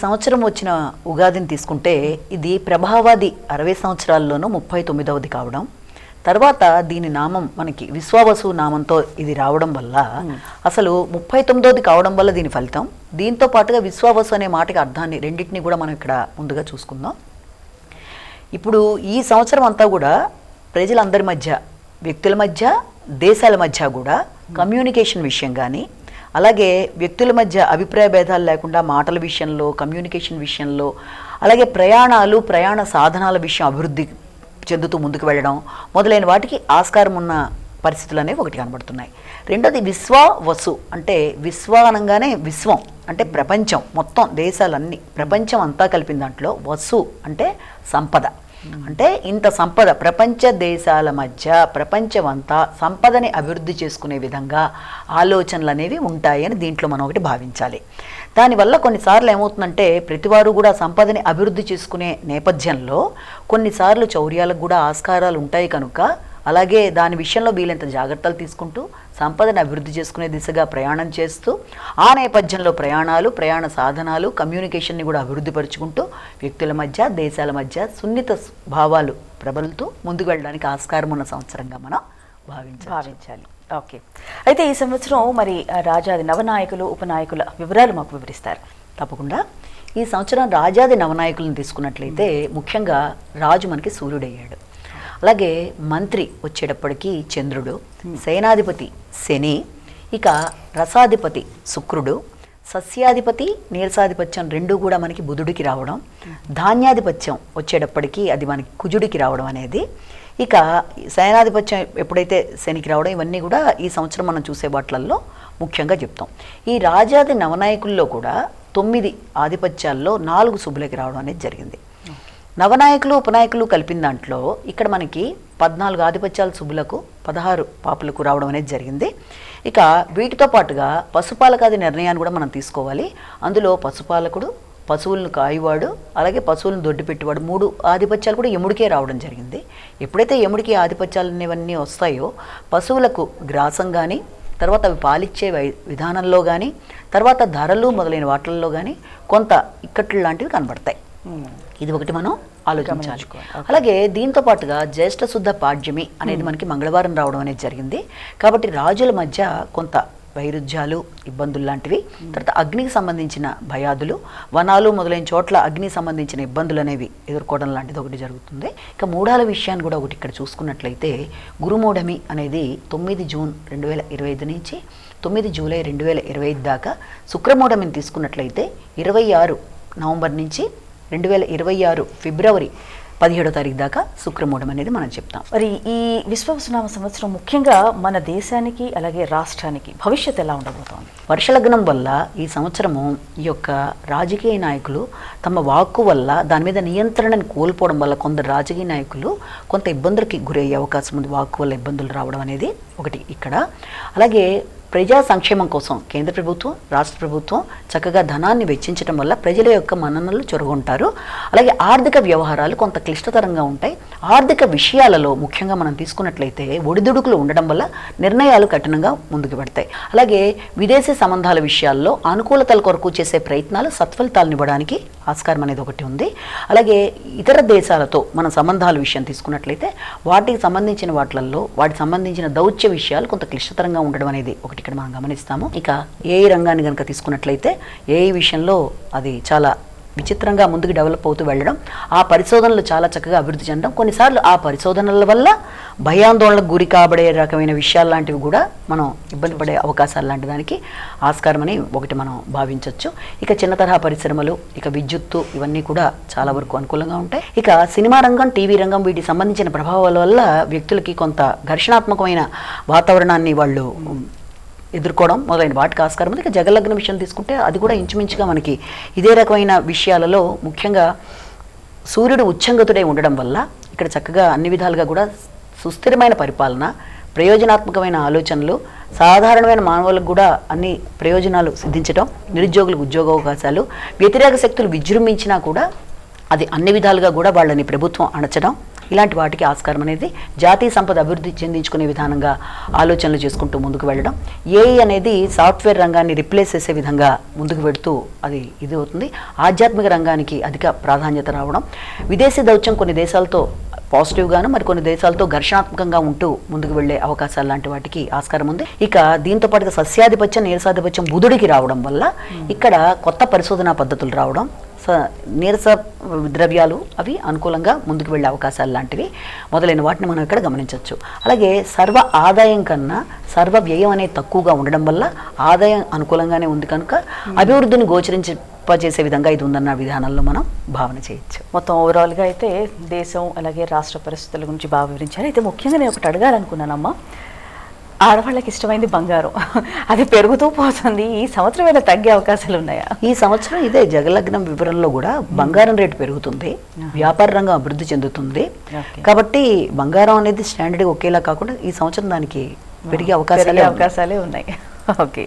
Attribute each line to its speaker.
Speaker 1: సంవత్సరం వచ్చిన ఉగాదిని తీసుకుంటే ఇది ప్రభావాది 60 సంవత్సరాల్లోనూ 39వది కావడం, తర్వాత దీని నామం మనకి విశ్వావసు నామంతో ఇది రావడం వల్ల అసలు 39వది కావడం వల్ల దీని ఫలితం. దీంతో పాటుగా విశ్వావసు అనే మాటకి అర్థాన్ని రెండింటిని కూడా మనం ఇక్కడ ముందుగా చూసుకుందాం. ఇప్పుడు ఈ సంవత్సరం అంతా కూడా ప్రజలందరి మధ్య, వ్యక్తుల మధ్య, దేశాల మధ్య కూడా కమ్యూనికేషన్ విషయం కానీ, అలాగే వ్యక్తుల మధ్య అభిప్రాయ భేదాలు లేకుండా మాటల విషయంలో, కమ్యూనికేషన్ విషయంలో, అలాగే ప్రయాణాలు, ప్రయాణ సాధనాల విషయం అభివృద్ధి చెందుతూ ముందుకు వెళ్ళడం మొదలైన వాటికి ఆస్కారం ఉన్న పరిస్థితులు అనేవి ఒకటి కనబడుతున్నాయి. రెండోది విశ్వావసు అంటే విశ్వ అనగానే విశ్వం అంటే ప్రపంచం మొత్తం, దేశాలన్నీ, ప్రపంచం అంతా కలిపిన దాంట్లో వసు అంటే సంపద. అంటే ఇంత సంపద ప్రపంచ దేశాల మధ్య ప్రపంచమంతా సంపదని అభివృద్ధి చేసుకునే విధంగా ఆలోచనలు అనేవి ఉంటాయని దీంట్లో మనం ఒకటి భావించాలి. దానివల్ల కొన్నిసార్లు ఏమవుతుందంటే ప్రతివారు కూడా సంపదని అభివృద్ధి చేసుకునే నేపథ్యంలో కొన్నిసార్లు చౌర్యాలకు కూడా ఆస్కారాలు ఉంటాయి కనుక, అలాగే దాని విషయంలో వీలెంత జాగ్రత్తలు తీసుకుంటూ సంపదను అభివృద్ధి చేసుకునే దిశగా ప్రయాణం చేస్తూ ఆ నేపథ్యంలో ప్రయాణాలు, ప్రయాణ సాధనాలు, కమ్యూనికేషన్ని కూడా అభివృద్ధి పరుచుకుంటూ వ్యక్తుల మధ్య, దేశాల మధ్య సున్నిత భావాలు ప్రబలుతూ ముందుకు వెళ్ళడానికి ఆస్కారం ఉన్న సంవత్సరంగా మనం భావించాలి.
Speaker 2: ఓకే, అయితే ఈ సంవత్సరం మరి రాజాది నవనాయకులు, ఉపనాయకుల వివరాలు మాకు వివరిస్తారు.
Speaker 1: తప్పకుండా. ఈ సంవత్సరం రాజాది నవనాయకులను తీసుకున్నట్లయితే ముఖ్యంగా రాజు మనకి సూర్యుడయ్యాడు. అలాగే మంత్రి వచ్చేటప్పటికి చంద్రుడు, సేనాధిపతి శని, ఇక రసాధిపతి శుక్రుడు, సస్యాధిపతి నీరసాధిపత్యం రెండూ కూడా మనకి బుధుడికి రావడం, ధాన్యాధిపత్యం వచ్చేటప్పటికి అది మనకి కుజుడికి రావడం అనేది, ఇక సేనాధిపత్యం ఎప్పుడైతే శనికి రావడం, ఇవన్నీ కూడా ఈ సంవత్సరం మనం చూసే వాటిల్లో ముఖ్యంగా చెప్తాం. ఈ రాజాది నవనాయకుల్లో కూడా 9 ఆధిపత్యాల్లో 4 శుభులకి రావడం అనేది జరిగింది. నవనాయకులు, ఉపనాయకులు కలిపిన దాంట్లో ఇక్కడ మనకి 14 ఆధిపత్యాల శుభులకు, 16 పాపులకు రావడం అనేది జరిగింది. ఇక వీటితో పాటుగా పశుపాలకాది నిర్ణయాన్ని కూడా మనం తీసుకోవాలి. అందులో పశుపాలకుడు, పశువులను కాయువాడు, అలాగే పశువులను దొడ్డిపెట్టేవాడు 3 ఆధిపత్యాలు కూడా యముడికే రావడం జరిగింది. ఎప్పుడైతే యముడికి ఆధిపత్యాలు అనేవన్నీ వస్తాయో పశువులకు గ్రాసం కానీ, తర్వాత అవి పాలిచ్చే విధానంలో కానీ, తర్వాత ధరలు మొదలైన వాటిల్లో కానీ కొంత ఇక్కట్లు లాంటివి కనబడతాయి. ఇది ఒకటి మనం ఆలోచించాలి. అలాగే దీంతో పాటుగా జ్యేష్ఠ శుద్ధ పాడ్యమి అనేది మనకి మంగళవారం రావడం అనేది జరిగింది. కాబట్టి రాజుల మధ్య కొంత వైరుధ్యాలు, ఇబ్బందులు లాంటివి, తర్వాత అగ్నికి సంబంధించిన భయాదులు, వనాలు మొదలైన చోట్ల అగ్నికి సంబంధించిన ఇబ్బందులు అనేవి ఎదుర్కోవడం లాంటిది ఒకటి జరుగుతుంది. ఇక మూఢాల విషయాన్ని కూడా ఒకటి ఇక్కడ చూసుకున్నట్లయితే గురుమూఢమి అనేది 9 జూన్ 2025 నుంచి 9 జూలై 2025 దాకా, శుక్రమూఢమిని తీసుకున్నట్లయితే 26 నవంబర్ నుంచి 2026 ఫిబ్రవరి 17వ తారీఖు దాకా శుక్రమూఢం అనేది మనం చెప్తాం.
Speaker 2: మరి ఈ విశ్వవసునామ సంవత్సరం ముఖ్యంగా మన దేశానికి అలాగే రాష్ట్రానికి భవిష్యత్తు ఎలా ఉండబోతోంది?
Speaker 1: వర్షలగ్నం వల్ల ఈ సంవత్సరము ఈ యొక్క రాజకీయ నాయకులు తమ వాక్కు వల్ల దాని మీద నియంత్రణను కోల్పోవడం వల్ల కొందరు రాజకీయ నాయకులు కొంత ఇబ్బందులకి గురయ్యే అవకాశం ఉంది. వాక్కు వల్ల ఇబ్బందులు రావడం అనేది ఒకటి ఇక్కడ. అలాగే ప్రజా సంక్షేమం కోసం కేంద్ర ప్రభుత్వం, రాష్ట్ర ప్రభుత్వం చక్కగా ధనాన్ని వెచ్చించడం వల్ల ప్రజల యొక్క మన్ననలు చొరగొంటారు. అలాగే ఆర్థిక వ్యవహారాలు కొంత క్లిష్టతరంగా ఉంటాయి. ఆర్థిక విషయాలలో ముఖ్యంగా మనం తీసుకున్నట్లయితే ఒడిదుడుకులు ఉండడం వల్ల నిర్ణయాలు కఠినంగా ముందుకు పెడతాయి. అలాగే విదేశీ సంబంధాల విషయాల్లో అనుకూలతల కొరకు చేసే ప్రయత్నాలు సత్ఫలితాలను ఇవ్వడానికి ఆస్కారం అనేది ఒకటి ఉంది. అలాగే ఇతర దేశాలతో మన సంబంధాల విషయం తీసుకున్నట్లయితే వాటికి సంబంధించిన వాటిల్లో వాటికి సంబంధించిన దౌత్య విషయాలు కొంత క్లిష్టతరంగా ఉండడం అనేది ఒకటి ఇక్కడ మనం గమనిస్తాము. ఇక ఏఐ రంగాన్ని కనుక తీసుకున్నట్లయితే ఏఐ విషయంలో అది చాలా విచిత్రంగా ముందుకు డెవలప్ అవుతూ వెళ్ళడం, ఆ పరిశోధనలు చాలా చక్కగా అభివృద్ధి చెందడం, కొన్నిసార్లు ఆ పరిశోధనల వల్ల భయాందోళనకు గురి కాబడే రకమైన విషయాలు లాంటివి కూడా మనం ఇబ్బంది పడే అవకాశాలు లాంటి దానికి ఆస్కారం అని ఒకటి మనం భావించవచ్చు. ఇక చిన్న తరహా పరిశ్రమలు, ఇక విద్యుత్తు, ఇవన్నీ కూడా చాలా వరకు అనుకూలంగా ఉంటాయి. ఇక సినిమా రంగం, టీవీ రంగం, వీటికి సంబంధించిన ప్రభావాల వల్ల వ్యక్తులకి కొంత ఘర్షణాత్మకమైన వాతావరణాన్ని వాళ్ళు ఎదుర్కోవడం మొదలైన వాటికి ఆస్కారం ఉంది. ఇక జగలగ్న విషయం తీసుకుంటే అది కూడా ఇంచుమించుగా మనకి ఇదే రకమైన విషయాలలో ముఖ్యంగా సూర్యుడు ఉచ్చంగతుడై ఉండడం వల్ల ఇక్కడ చక్కగా అన్ని విధాలుగా కూడా సుస్థిరమైన పరిపాలన, ప్రయోజనాత్మకమైన ఆలోచనలు, సాధారణమైన మానవులకు కూడా అన్ని ప్రయోజనాలు సిద్ధించడం, నిరుద్యోగులకు ఉద్యోగ అవకాశాలు, వ్యతిరేక శక్తులు విజృంభించినా కూడా అది అన్ని విధాలుగా కూడా వాళ్ళని ప్రభుత్వం అణచడం, ఇలాంటి వాటికి ఆస్కారం అనేది జాతీయ సంపద అభివృద్ధి చెందించుకునే విధానంగా ఆలోచనలు చేసుకుంటూ ముందుకు వెళ్ళడం. ఏఐ అనేది సాఫ్ట్వేర్ రంగాన్ని రిప్లేస్ చేసే విధంగా ముందుకు వెళుతూ అది ఇది అవుతుంది. ఆధ్యాత్మిక రంగానికి అధిక ప్రాధాన్యత రావడం, విదేశీ దౌత్యం కొన్ని దేశాలతో పాజిటివ్గాను మరి కొన్ని దేశాలతో ఘర్షణాత్మకంగా ఉంటూ ముందుకు వెళ్లే అవకాశాలు లాంటి వాటికి ఆస్కారం ఉంది. ఇక దీంతో పాటుగా సస్యాధిపత్యం నీరసాధిపత్యం బుధుడికి రావడం వల్ల ఇక్కడ కొత్త పరిశోధనా పద్ధతులు రావడం, నీరస ద్రవ్యాలు అవి అనుకూలంగా ముందుకు వెళ్ళే అవకాశాలు లాంటివి మొదలైన వాటిని మనం ఇక్కడ గమనించవచ్చు. అలాగే సర్వ ఆదాయం కన్నా సర్వ వ్యయం అనేది తక్కువగా ఉండడం వల్ల ఆదాయం అనుకూలంగానే ఉంది కనుక అభివృద్ధిని గోచరించేసే విధంగా ఇది ఉందన్న విధానంలో మనం భావన చేయొచ్చు.
Speaker 2: మొత్తం ఓవరాల్గా అయితే దేశం అలాగే రాష్ట్ర పరిస్థితుల గురించి బాగా వివరించారు. అయితే ముఖ్యంగా నేను ఒకటి అడగాలనుకున్నానమ్మా, ఆడవాళ్ళకి ఇష్టమైంది బంగారం, అది పెరుగుతూ పోతుంది. ఈ సంవత్సరం ఏమైనా తగ్గే అవకాశాలు ఉన్నాయా?
Speaker 1: ఈ సంవత్సరం ఇదే జగలగ్నం వివరంలో కూడా బంగారం రేటు పెరుగుతుంది, వ్యాపార రంగం అభివృద్ధి చెందుతుంది. కాబట్టి బంగారం అనేది స్టాండర్డ్ ఒకేలా కాకుండా ఈ సంవత్సరం దానికి పెరిగే అవకాశాలే
Speaker 2: ఉన్నాయి. ఓకే.